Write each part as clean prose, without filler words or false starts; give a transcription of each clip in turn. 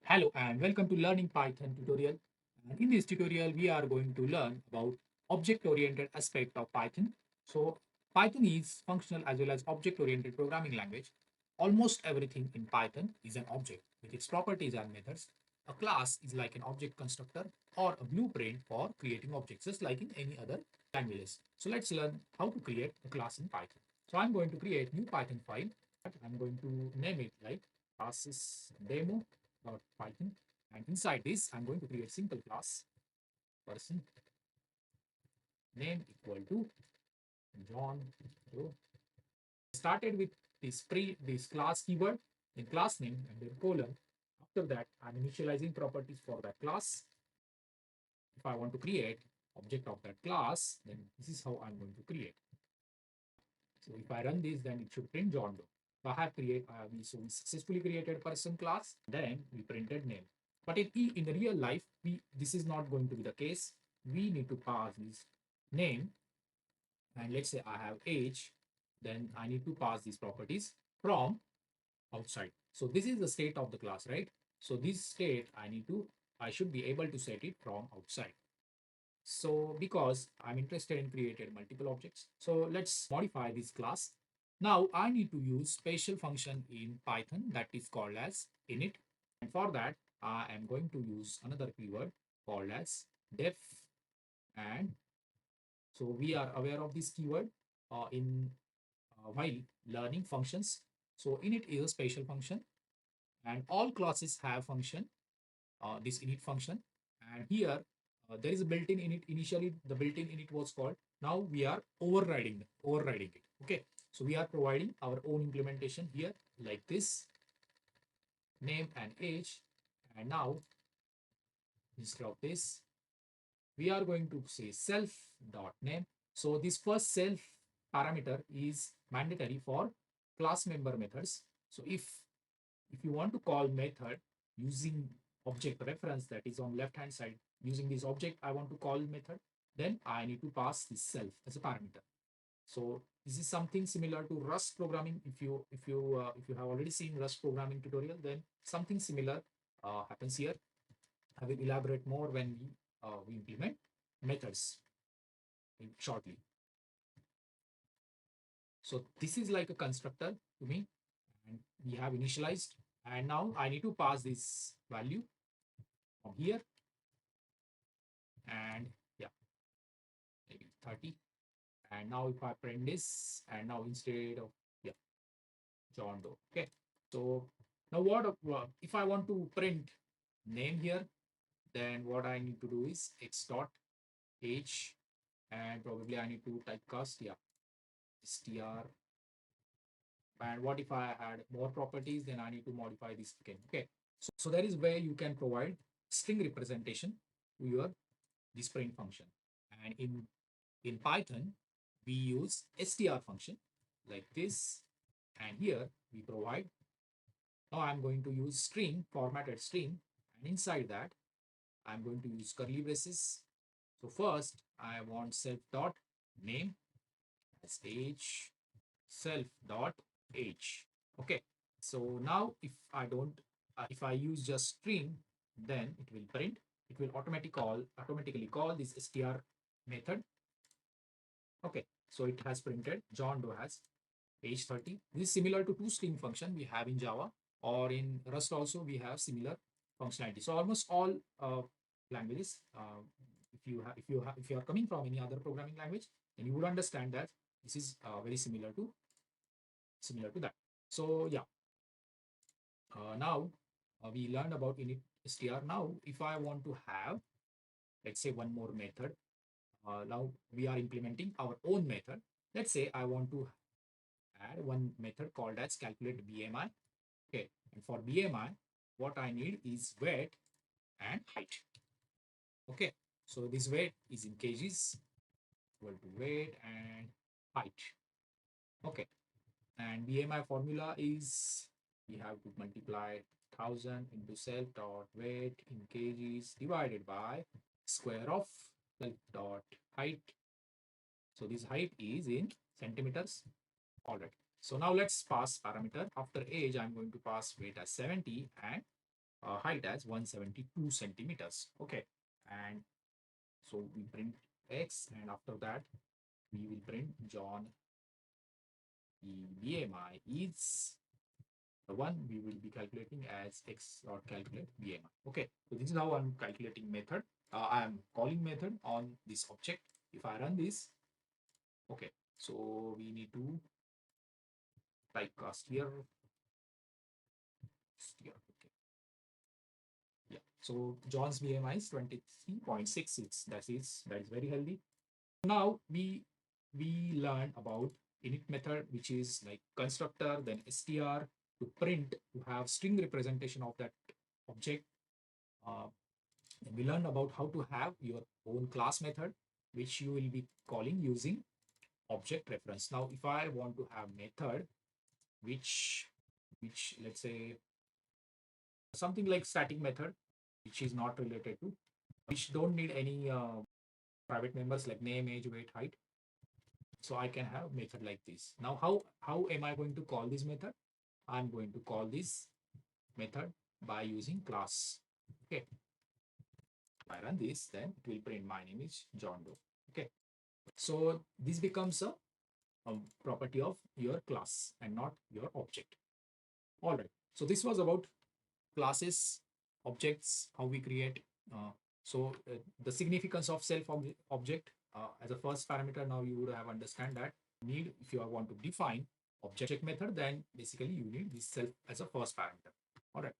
Hello and welcome to Learning Python tutorial. And in this tutorial, we are going to learn about object-oriented aspect of Python. So Python is functional as well as object-oriented programming language. Almost everything in Python is an object with its properties and methods. A class is like an object constructor or a blueprint for creating objects, just like in any other languages. So let's learn how to create a class in Python. So I'm going to create new Python file. I'm going to name it like classes demo.python, and inside this I'm going to create simple class person name equal to John Doe. Started with this class keyword in class name and then colon. After that I'm initializing properties for that class. If I want to create object of that class, then this is how I'm going to create. So if I run this, then it should print John Doe. So I have we successfully created person class, then we printed name. But in the real life, this is not going to be the case. We need to pass this name, and let's say I have age, then I need to pass these properties from outside. So this is the state of the class, right? So this state I should be able to set it from outside. So because I'm interested in creating multiple objects, so let's modify this class. Now I need to use special function in Python that is called as init. And for that, I am going to use another keyword called as def. And so we are aware of this keyword in while learning functions. So init is a special function, and all classes have function, this init function. And here there is a built-in init. Initially, the built-in init was called. Now we are overriding it. Okay, so we are providing our own implementation here like this, name and age. And now instead of this, we are going to say self dot name. So this first self parameter is mandatory for class member methods. So if you want to call method using object reference that is on left hand side, using this object I want to call method, then I need to pass this self as a parameter. So this is something similar to Rust programming. If you have already seen Rust programming tutorial, then something similar happens here. I will elaborate more when we implement methods shortly. So this is like a constructor to me, and we have initialized, and now I need to pass this value from here, and yeah, maybe 30. And now if I print this, and now instead of, yeah, John Doe. Okay, so now if I want to print name here, then what I need to do is x dot age, and probably I need to typecast, yeah, str. And what if I add more properties, then I need to modify this again. Okay, so that is where you can provide string representation to your this print function. And in Python, we use str function like this, and here we provide. Now I'm going to use string, formatted string, and inside that I'm going to use curly braces. So first I want self dot name as age, self dot age. Okay, so now if I use just string, then it will print. It will automatically call this str method. Okay, so it has printed John Doe has age 30. This is similar to toString function we have in Java, or in Rust also we have similar functionality. So almost all languages, if you are coming from any other programming language, then you would understand that this is very similar to that. So yeah, now we learned about init str. Now if I want to have, let's say, one more method, now we are implementing our own method. Let's say I want to add one method called as calculate BMI. Okay, and for BMI, what I need is weight and height. Okay, so this weight is in kgs, equal to weight and height. Okay, and BMI formula is we have to multiply 1000 into self dot weight in kgs divided by square of self dot height. So this height is in centimeters. All right. So now let's pass parameter. After age, I'm going to pass weight as 70 and height as 172 centimeters. Okay, and so we print X, and after that we will print John BMI is the one we will be calculating as X dot calculate BMI. Okay, so this is how I'm calculating method. I'm calling method on this object. If I run this, okay, so we need to type cast here. Okay. Yeah. So John's BMI is 23.66. That is very healthy. Now we learn about init method, which is like constructor, then str to print to have string representation of that object. And we learned about how to have your own class method, which you will be calling using object reference. Now, if I want to have method, which let's say something like static method, which is not related to, which don't need any private members like name, age, weight, height. So I can have method like this. Now, how am I going to call this method? I'm going to call this method by using class. Okay. If I run this, then it will print my name is John Doe. Okay. So this becomes a property of your class and not your object. All right. So this was about classes, objects, how we create. The significance of self object as a first parameter. Now you would have understand that need if you want to define object method, then basically you need this self as a first parameter. All right.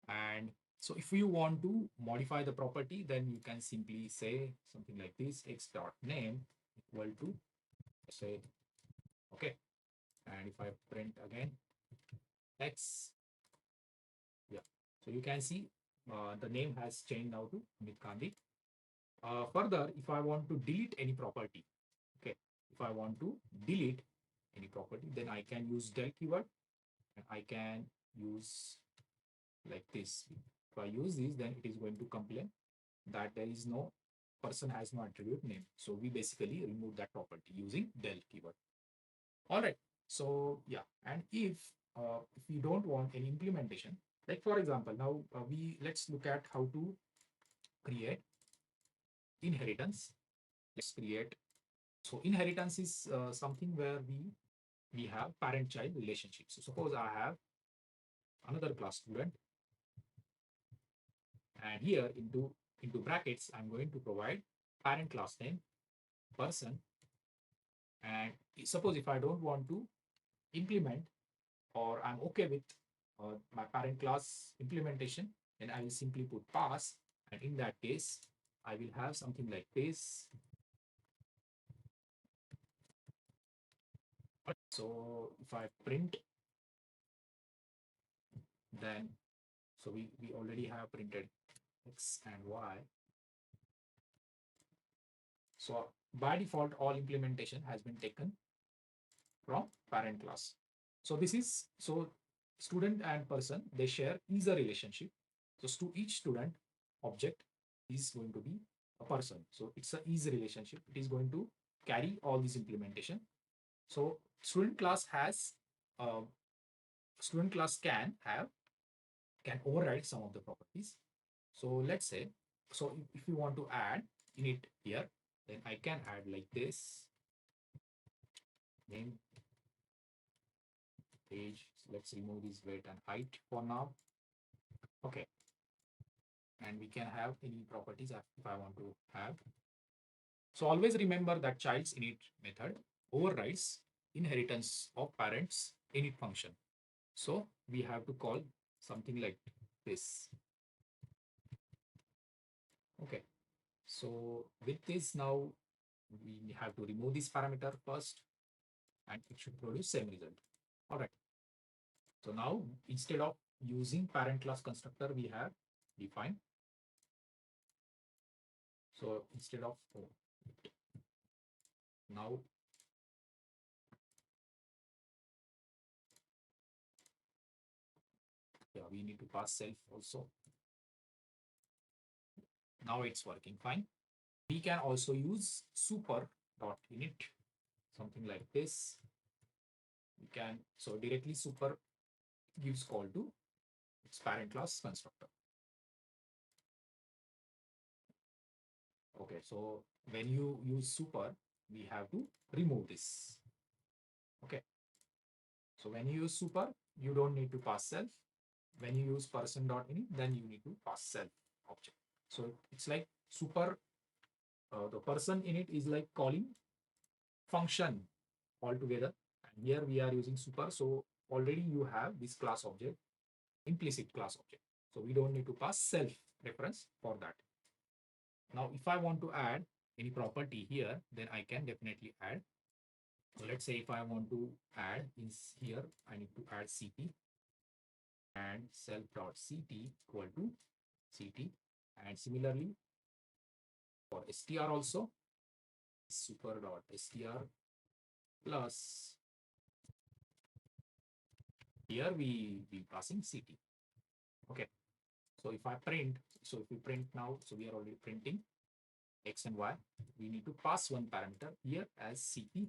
And so if you want to modify the property, then you can simply say something like this: x dot name equal to say okay. And if I print again x, yeah, so you can see the name has changed now to Amit Gandhi. Further, if I want to delete any property, okay, if I want to delete any property, then I can use del keyword, and I can use like this. If I use this, then it is going to complain that there is no person has no attribute name. So we basically remove that property using del keyword. All right. So yeah, and if we don't want any implementation, like for example, now let's look at how to create inheritance. Let's create. So inheritance is something where we have parent-child relationship. So suppose I have another class student, and here into brackets, I'm going to provide parent class name person. And suppose if I don't want to implement, or I'm okay with my parent class implementation, then I will simply put pass. And in that case, I will have something like this. So if I print, then so we already have printed x and y. So by default, all implementation has been taken from parent class. So this is so student and person, they share is a relationship. So to each student object is going to be a person. So it's a is relationship. It is going to carry all this implementation. So student class has student class can override some of the properties. So let's say, so if you want to add init here, then I can add like this name, age. So let's remove this weight and height for now. Okay. And we can have any properties if I want to have. So always remember that child's init method overrides inheritance of parents init function. So we have to call something like this. Okay. So with this now, we have to remove this parameter first, and it should produce same result. All right. So now instead of using parent class constructor, we have defined. So instead of now yeah, we need to pass self also. Now it's working fine. We can also use super dot init, something like this. We can so directly super gives call to its parent class constructor. Okay, so when you use super, we have to remove this. Okay, so when you use super, you don't need to pass self. When you use person.init, then you need to pass self object. So it's like super, the person in it is like calling function altogether. And here we are using super. So already you have this class object, implicit class object. So we don't need to pass self reference for that. Now, if I want to add any property here, then I can definitely add. So let's say if I want to add is here, I need to add CT and self.ct equal to CT. And similarly for str also, super.str plus here we be passing CT. Okay. So if I print, so if we print now, so we are already printing X and Y. We need to pass one parameter here as CP.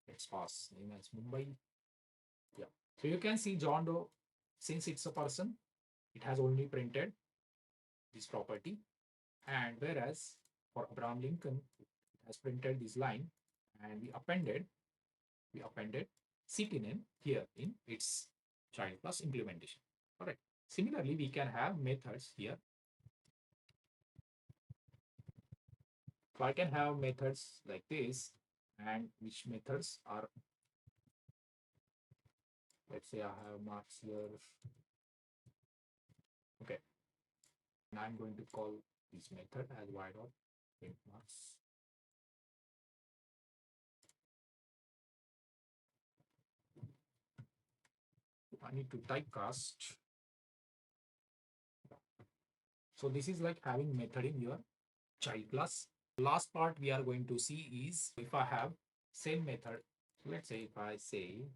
Let's pass name as Mumbai. Yeah. So you can see John Doe, since it's a person, it has only printed this property. And whereas for Abraham Lincoln, it has printed this line and we appended city name here in its child class implementation. All right. Similarly, we can have methods here. So I can have methods like this, and which methods are, let's say I have marks here. Okay. And I'm going to call this method as y dot print marks. I need to typecast. So this is like having method in your child class. Last part we are going to see is if I have same method. So let's say if I say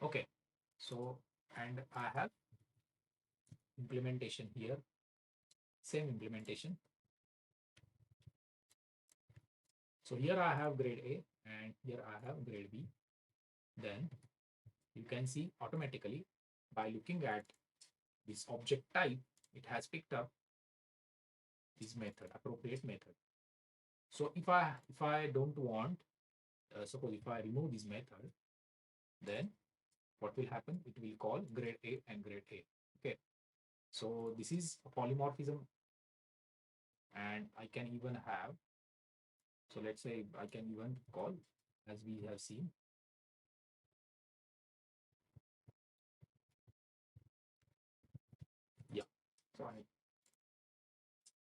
okay, so and I have implementation here, same implementation. So here I have grade A and here I have grade B. Then you can see automatically by looking at this object type, it has picked up this method, appropriate method. So if I don't want, suppose if I remove this method, then what will happen? It will call grade A and grade A. Okay. So this is a polymorphism, and I can even have, so let's say I can even call, as we have seen, yeah. So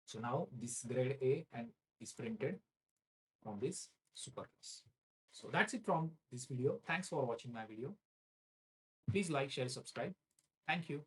so now this grade A and is printed from this superclass. So that's it from this video. Thanks for watching my video. Please like, share, subscribe. Thank you.